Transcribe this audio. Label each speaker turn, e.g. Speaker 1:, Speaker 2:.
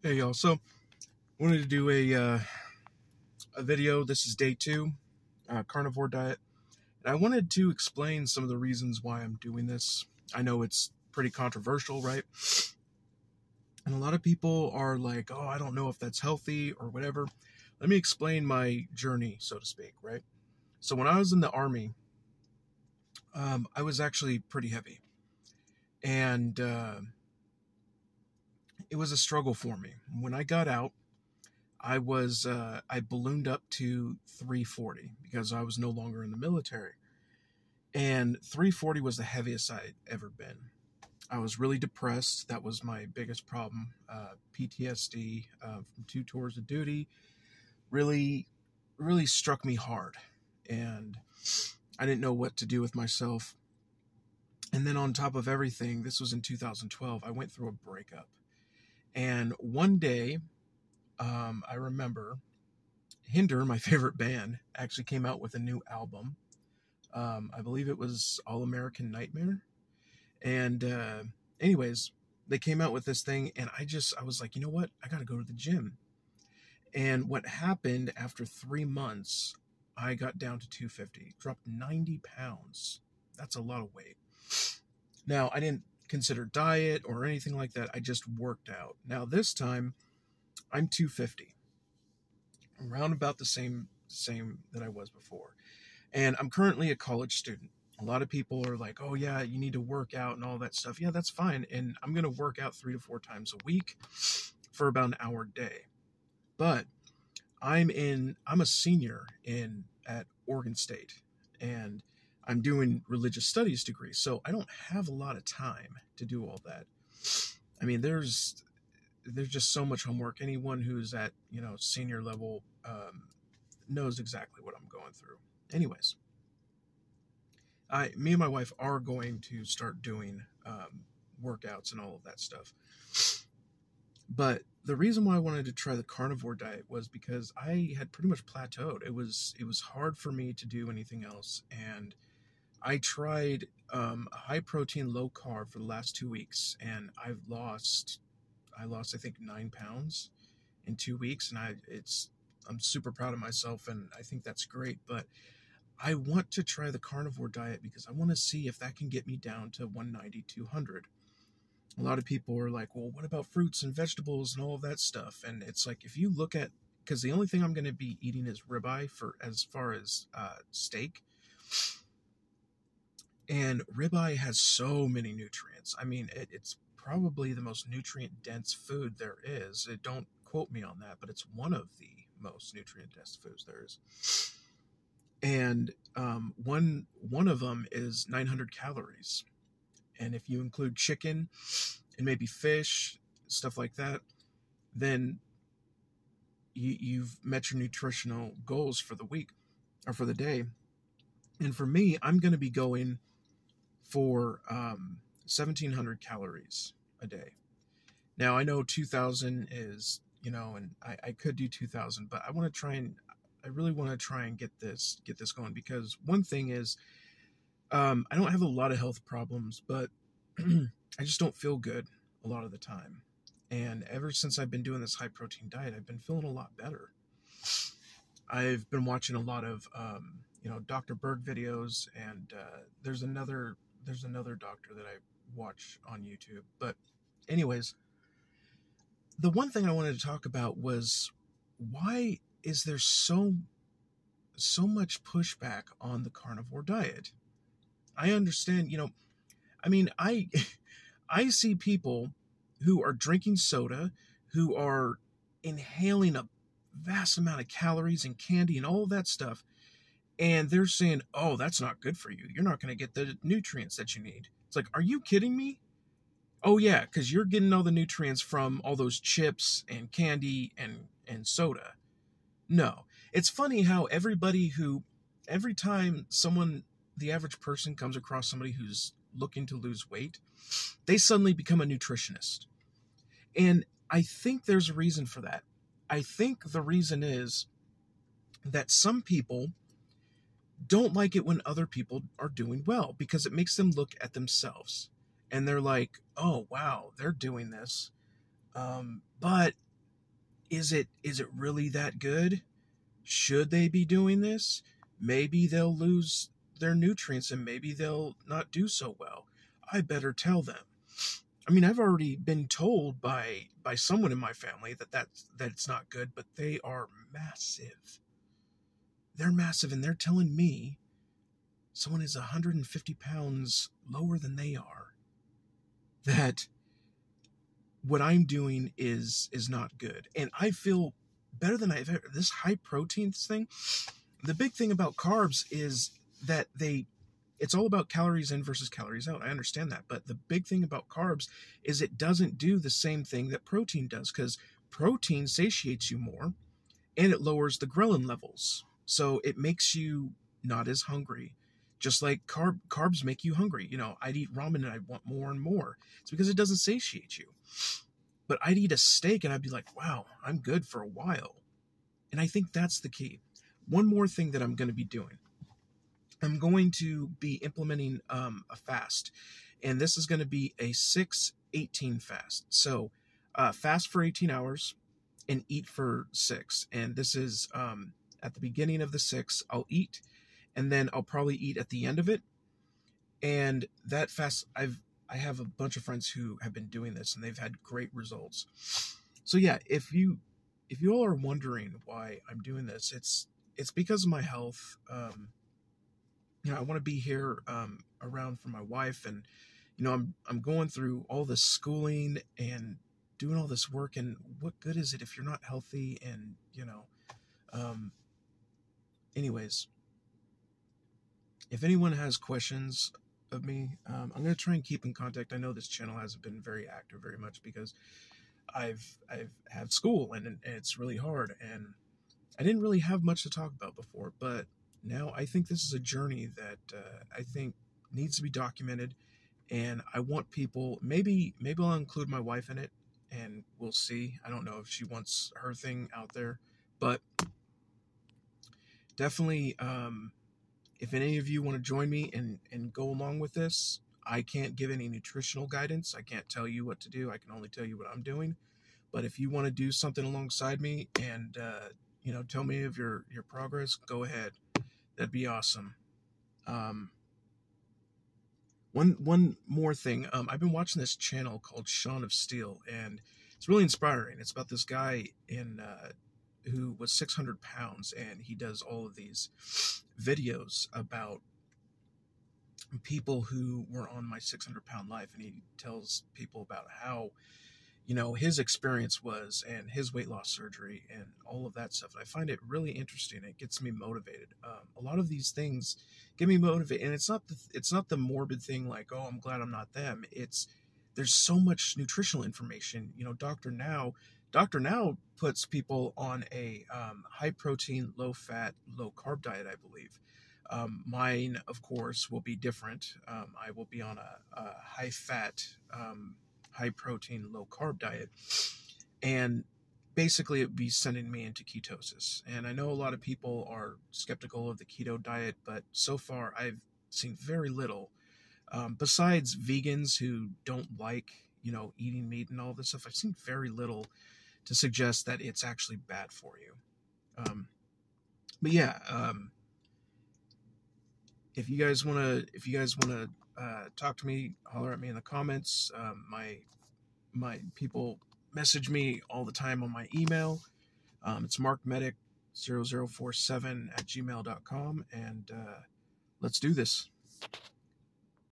Speaker 1: Hey y'all, so wanted to do a video. This is day 2, Carnivore Diet. And I wanted to explain some of the reasons why I'm doing this. I know it's pretty controversial, right? And a lot of people are like, oh, I don't know if that's healthy or whatever. Let me explain my journey, so to speak, right? So when I was in the Army, I was actually pretty heavy. And it was a struggle for me. When I got out, I ballooned up to 340 because I was no longer in the military. And 340 was the heaviest I'd ever been. I was really depressed. That was my biggest problem. PTSD from 2 tours of duty really, really struck me hard. And I didn't know what to do with myself. And then on top of everything, this was in 2012, I went through a breakup. And one day, I remember Hinder, my favorite band, actually came out with a new album. I believe it was All American Nightmare. And anyways, they came out with this thing, and I was like, you know what? I got to go to the gym. And what happened after 3 months, I got down to 250, dropped 90 pounds. That's a lot of weight. Now, I didn't consider diet or anything like that. I just worked out. Now, this time, I'm 250. Around about the same that I was before. And I'm currently a college student. A lot of people are like, oh yeah, you need to work out and all that stuff. Yeah, that's fine. And I'm going to work out 3 to 4 times a week for about an hour a day. But I'm a senior at Oregon State, and I'm doing religious studies degree. So I don't have a lot of time to do all that. I mean, there's just so much homework. Anyone who's at, senior level knows exactly what I'm going through. Anyways, me and my wife are going to start doing workouts and all of that stuff. But the reason why I wanted to try the carnivore diet was because I had pretty much plateaued. It was hard for me to do anything else, and I tried a high protein, low carb for the last 2 weeks, and I lost I think 9 pounds in 2 weeks, and I'm super proud of myself, and I think that's great. But I want to try the carnivore diet because I want to see if that can get me down to 190, 200. A lot of people are like, well, what about fruits and vegetables and all of that stuff? And it's like, if you look at, because the only thing I'm going to be eating is ribeye for as far as steak. And ribeye has so many nutrients. I mean, it's probably the most nutrient dense food there is. Don't quote me on that, but it's one of the most nutrient dense foods there is. And one of them is 900 calories. And if you include chicken and maybe fish, stuff like that, then you've met your nutritional goals for the week or for the day. And for me, I'm going to be going for 1,700 calories a day. Now, I know 2,000 is, and I could do 2,000, but I really want to try and get this going, because one thing is, I don't have a lot of health problems, but I just don't feel good a lot of the time. And ever since I've been doing this high protein diet, I've been feeling a lot better. I've been watching a lot of, Dr. Berg videos, and there's another doctor that I watch on YouTube. But anyways, the one thing I wanted to talk about was, why is there so much pushback on the carnivore diet? I understand, I see people who are drinking soda, who are inhaling a vast amount of calories and candy and all of that stuff, and they're saying, oh, that's not good for you. You're not going to get the nutrients that you need. It's like, are you kidding me? Oh, yeah, because you're getting all the nutrients from all those chips and candy and soda. No. It's funny how every time the average person comes across somebody who's looking to lose weight, they suddenly become a nutritionist. And I think there's a reason for that. I think the reason is that some people don't like it when other people are doing well, because it makes them look at themselves. And they're like, oh, wow, they're doing this. But is it really that good? Should they be doing this? Maybe they'll lose their nutrients and maybe they'll not do so well. I better tell them. I mean, I've already been told by someone in my family that it's not good, but they are massive. They're massive, and they're telling me someone is 150 pounds lower than they are that what I'm doing is not good. And I feel better than I've ever. This high protein thing, the big thing about carbs is that it's all about calories in versus calories out. I understand that. But the big thing about carbs is it doesn't do the same thing that protein does, because protein satiates you more and it lowers the ghrelin levels. So it makes you not as hungry. Just like carbs make you hungry. You know, I'd eat ramen and I'd want more and more. It's because it doesn't satiate you. But I'd eat a steak and I'd be like, wow, I'm good for a while. And I think that's the key. One more thing that I'm going to be doing. I'm going to be implementing a fast. And this is going to be a 6-18 fast. So fast for 18 hours and eat for 6. And this is at the beginning of the 6, I'll eat. And then I'll probably eat at the end of it. And that fast, I have a bunch of friends who have been doing this and they've had great results. So yeah, if you all are wondering why I'm doing this, it's because of my health. You know, I want to be here around for my wife, and you know, I'm going through all this schooling and doing all this work, and what good is it if you're not healthy? And you know, anyways, if anyone has questions of me, I'm going to try and keep in contact. I know this channel hasn't been very active very much because I've had school and it's really hard, and I didn't really have much to talk about before, but now I think this is a journey that I think needs to be documented, and I want people, maybe I'll include my wife in it, and we'll see. I don't know if she wants her thing out there, but definitely, if any of you want to join me and go along with this, I can't give any nutritional guidance. I can't tell you what to do. I can only tell you what I'm doing. But if you want to do something alongside me and, you know, tell me of your progress, go ahead. That'd be awesome. One more thing. I've been watching this channel called Shaun of Steel, and it's really inspiring. It's about this guy who was 600 pounds, and he does all of these videos about people who were on my 600-pound life, and he tells people about how, you know, his experience was and his weight loss surgery and all of that stuff. And I find it really interesting. It gets me motivated. A lot of these things get me motivated, and it's not the morbid thing like, oh, I'm glad I'm not them. There's so much nutritional information. You know, Dr. Now puts people on a high protein, low fat, low carb diet, I believe. Mine, of course, will be different. I will be on a high fat, high protein, low carb diet, and basically it would be sending me into ketosis. And I know a lot of people are skeptical of the keto diet, but so far I've seen very little, besides vegans who don't like, you know, eating meat and all this stuff. I've seen very little to suggest that it's actually bad for you. But yeah, if you guys want to talk to me, holler at me in the comments. My people message me all the time on my email. It's markmedic0047@gmail.com, and let's do this.